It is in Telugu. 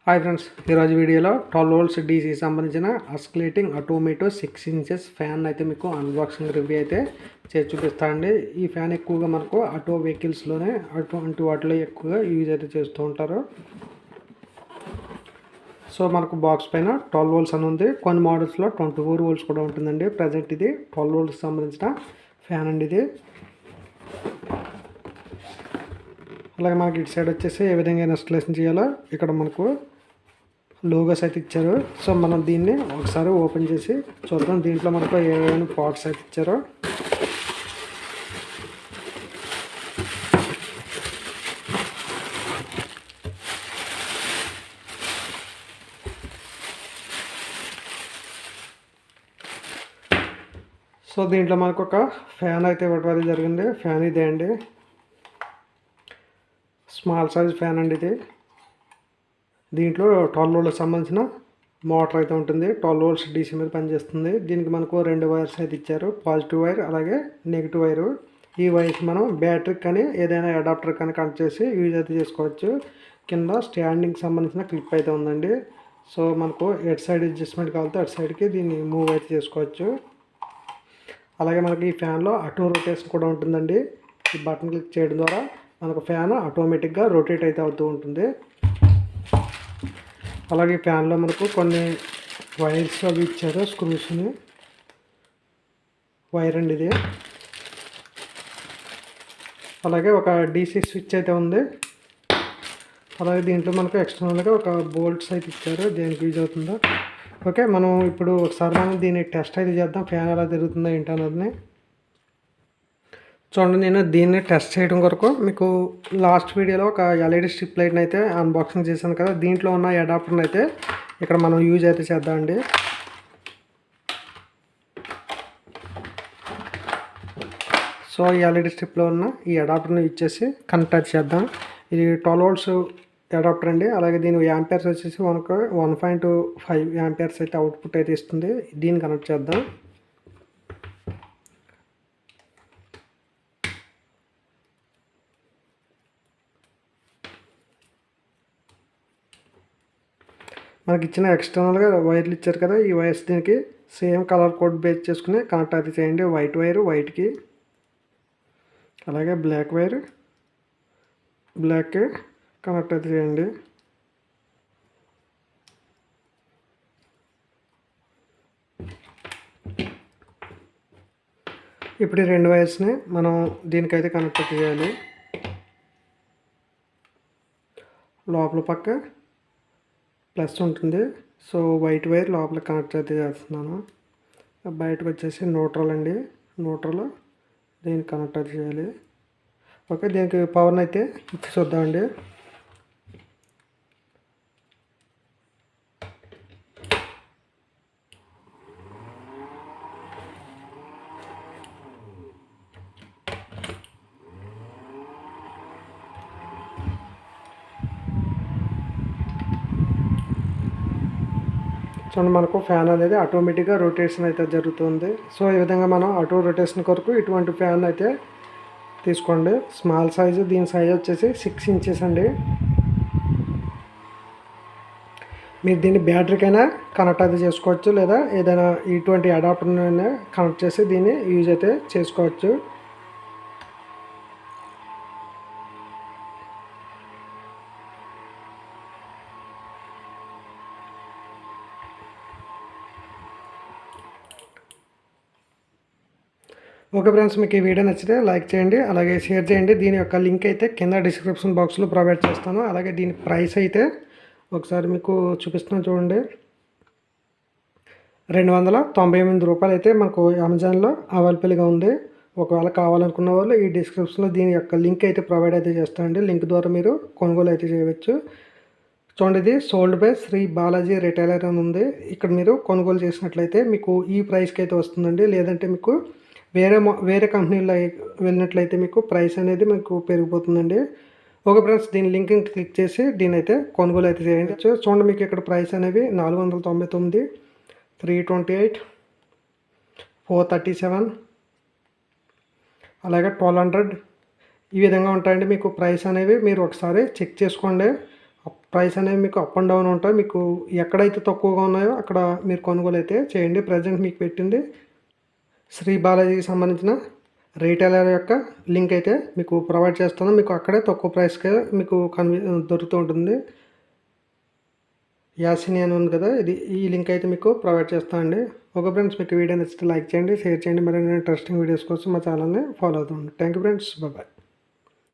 హాయ్ ఫ్రెండ్స్, ఈరోజు వీడియోలో 12 వోల్ట్స్ డీసీ సంబంధించిన ఆసిలేటింగ్ ఆటోమేటివ్ 6 ఇంచెస్ ఫ్యాన్ అయితే మీకు అన్బాక్సింగ్ రివ్యూ అయితే చేసి చూపిస్తానండి. ఈ ఫ్యాన్ ఎక్కువగా మనకు ఆటో వెహికల్స్లోనే అటువంటి వాటిలో ఎక్కువగా యూజ్ అయితే చేస్తూ ఉంటారు. సో మనకు బాక్స్ పైన 12 వోల్ట్స్ అని ఉంది. కొన్ని మోడల్స్లో 24 వోల్ట్స్ కూడా ఉంటుందండి. ప్రజెంట్ ఇది 12 వోల్ట్స్ సంబంధించిన ఫ్యాన్ అండి ఇది. అలాగే మనకి ఇటు సైడ్ వచ్చేసి ఏ విధంగా ఇన్స్టాలేషన్ చేయాలో ఇక్కడ మనకు లోగోస్ అయితే ఇచ్చారు. సో మనం దీన్ని ఒకసారి ఓపెన్ చేసి చూద్దాం. దీంట్లో మనకు ఏమైనా పార్ట్స్ అయితే ఇచ్చారో. సో దీంట్లో మనకు ఒక ఫ్యాన్ అయితే ఇవ్వడం జరిగింది. ఫ్యాన్ ఇదే అండి, స్మాల్ సైజ్ ఫ్యాన్ అండి ఇది. దీంట్లో 12 వోల్ట్స్ సంబంధించిన మోటార్ అయితే ఉంటుంది. 12 వోల్ట్స్ డీసీ మీద పనిచేస్తుంది. దీనికి మనకు 2 వైర్స్ అయితే ఇచ్చారు, పాజిటివ్ వైర్ అలాగే నెగిటివ్ వైరు. ఈ వైర్స్ మనం బ్యాటరీ కానీ ఏదైనా అడాప్టర్ కానీ కనెక్ట్ చేసి యూజ్ అయితే చేసుకోవచ్చు. కింద స్టాండింగ్ సంబంధించిన క్లిప్ అయితే ఉందండి. సో మనకు ఎట్ సైడ్ అడ్జస్ట్మెంట్ కావాలంటే అటు సైడ్కి దీన్ని మూవ్ అయితే చేసుకోవచ్చు. అలాగే మనకి ఈ ఫ్యాన్లో ఆటో రొటేషన్ కూడా ఉంటుందండి. ఈ బటన్ క్లిక్ చేయడం ద్వారా మనకు ఫ్యాన్ ఆటోమేటిక్గా రొటేట్ అయితే అవుతూ ఉంటుంది. అలాగే ఫ్యాన్లో మనకు కొన్ని వైర్స్ అవి ఇచ్చారు, స్క్రూస్ని. వైర్ అండి ఇది. అలాగే ఒక డీసీ స్విచ్ అయితే ఉంది. అలాగే దీంట్లో మనకు ఎక్స్టర్నల్గా ఒక బోల్ట్స్ అయితే ఇచ్చారు, దేనికి యూజ్ అవుతుందో. ఓకే, మనం ఇప్పుడు ఒకసారి మనం దీన్ని టెస్ట్ అయితే చేద్దాం, ఫ్యాన్ ఎలా తిరుగుతుందో ఏంటన్నది. చూడండి, నేను దీన్ని టెస్ట్ చేయడం కొరకు మీకు లాస్ట్ వీడియోలో ఒక ఎల్ఈడి స్ట్రిప్ లైట్ని అయితే అన్బాక్సింగ్ చేశాను కదా. దీంట్లో ఉన్న అడాప్టర్ని అయితే ఇక్కడ మనం యూజ్ అయితే చేద్దామండి. సో ఈ ఎల్ఈడి స్ట్రిప్లో ఉన్న ఈ అడాప్టర్ని యూజ్ చేసి కనెక్ట్ చేద్దాం. ఇది 12 వోల్ట్స్ అడాప్టర్ అండి. అలాగే దీని యాంపేర్స్ వచ్చేసి 1.5 యాంపేర్స్ అయితే అవుట్పుట్ అయితే ఇస్తుంది. దీన్ని కనెక్ట్ చేద్దాం. మనకి ఇచ్చిన ఎక్స్టర్నల్గా వైర్లు ఇచ్చారు కదా, ఈ వైర్స్ దీనికి సేమ్ కలర్ కోడ్ బేస్ చేసుకుని కనెక్ట్ అయితే చేయండి. వైట్ వైర్ వైట్కి, అలాగే బ్లాక్ వైర్ బ్లాక్కి కనెక్ట్ అయితే చేయండి. ఇప్పుడు ఈ 2 వైర్స్ని మనం దీనికైతే కనెక్ట్ అయితే చేయాలి. లోపల పక్క ప్లస్ ఉంటుంది. సో వైట్ వైర్ లోపల కనెక్ట్ అయితే చేస్తున్నాను. బయటకు వచ్చేసి న్యూట్రల్ అండి, న్యూట్రల్ దీనికి కనెక్ట్ అయితే చేయాలి. ఓకే, దీనికి పవర్ని అయితే ఇచ్చి చూద్దామండి. చూడండి, మనకు ఫ్యాన్ అనేది ఆటోమేటిక్గా రొటేషన్ అయితే జరుగుతుంది. సో ఈ విధంగా మనం ఆటో రొటేషన్ కొరకు ఇటువంటి ఫ్యాన్ అయితే తీసుకోండి. స్మాల్ సైజు, దీని సైజ్ వచ్చేసి 6 ఇంచెస్ అండి. మీరు దీన్ని బ్యాటరీకైనా కనెక్ట్ అయితే చేసుకోవచ్చు, లేదా ఏదైనా ఇటువంటి అడాప్టర్నైనా కనెక్ట్ చేసి దీన్ని యూజ్ అయితే చేసుకోవచ్చు. ఓకే ఫ్రెండ్స్, మీకు ఈ వీడియో నచ్చితే లైక్ చేయండి, అలాగే షేర్ చేయండి. దీని యొక్క లింక్ అయితే కింద డిస్క్రిప్షన్ బాక్స్లో ప్రొవైడ్ చేస్తాను. అలాగే దీని ప్రైస్ అయితే ఒకసారి మీకు చూపిస్తాను చూడండి. 298 రూపాయలు అయితే మనకు అమెజాన్లో అవైలబుల్గా ఉంది. ఒకవేళ కావాలనుకున్న వాళ్ళు ఈ డిస్క్రిప్షన్లో దీని యొక్క లింక్ అయితే ప్రొవైడ్ అయితే చేస్తానండి. లింక్ ద్వారా మీరు కొనుగోలు అయితే చేయవచ్చు. చూడండి, ఇది sold by Shri Balaji retailer అని ఉంది. ఇక్కడ మీరు కొనుగోలు చేసినట్లయితే మీకు ఈ ప్రైస్కి అయితే వస్తుందండి. లేదంటే మీకు వేరే కంపెనీలో వెళ్ళినట్లయితే మీకు ప్రైస్ అనేది మీకు పెరిగిపోతుందండి. ఓకే ఫ్రెండ్స్, దీని లింక్ క్లిక్ చేసి దీని అయితే కొనుగోలు అయితే చేయండి. చూడండి, మీకు ఇక్కడ ప్రైస్ అనేవి 499, 328, 437, అలాగే 1200 ఈ విధంగా ఉంటాయండి. మీకు ప్రైస్ అనేవి మీరు ఒకసారి చెక్ చేసుకోండి. ప్రైస్ అనేవి మీకు అప్ అండ్ డౌన్ ఉంటాయి. మీకు ఎక్కడైతే తక్కువగా ఉన్నాయో అక్కడ మీరు కొనుగోలు అయితే చేయండి. ప్రజెంట్ మీకు పెట్టింది శ్రీ బాలాజీకి సంబంధించిన రీటైలర్ యొక్క లింక్ అయితే మీకు ప్రొవైడ్ చేస్తాను. మీకు అక్కడే తక్కువ ప్రైస్కే మీకు దొరుకుతూ ఉంటుంది. యాసిని అని ఉంది కదా, ఈ లింక్ అయితే మీకు ప్రొవైడ్ చేస్తానండి. ఓకే ఫ్రెండ్స్, మీకు వీడియో నచ్చితే లైక్ చేయండి, షేర్ చేయండి. మరిన్ని ఇంట్రెస్టింగ్ వీడియోస్ కోసం మా ఛానల్ని ఫాలో అవుతుంది. Thank you friends, bye.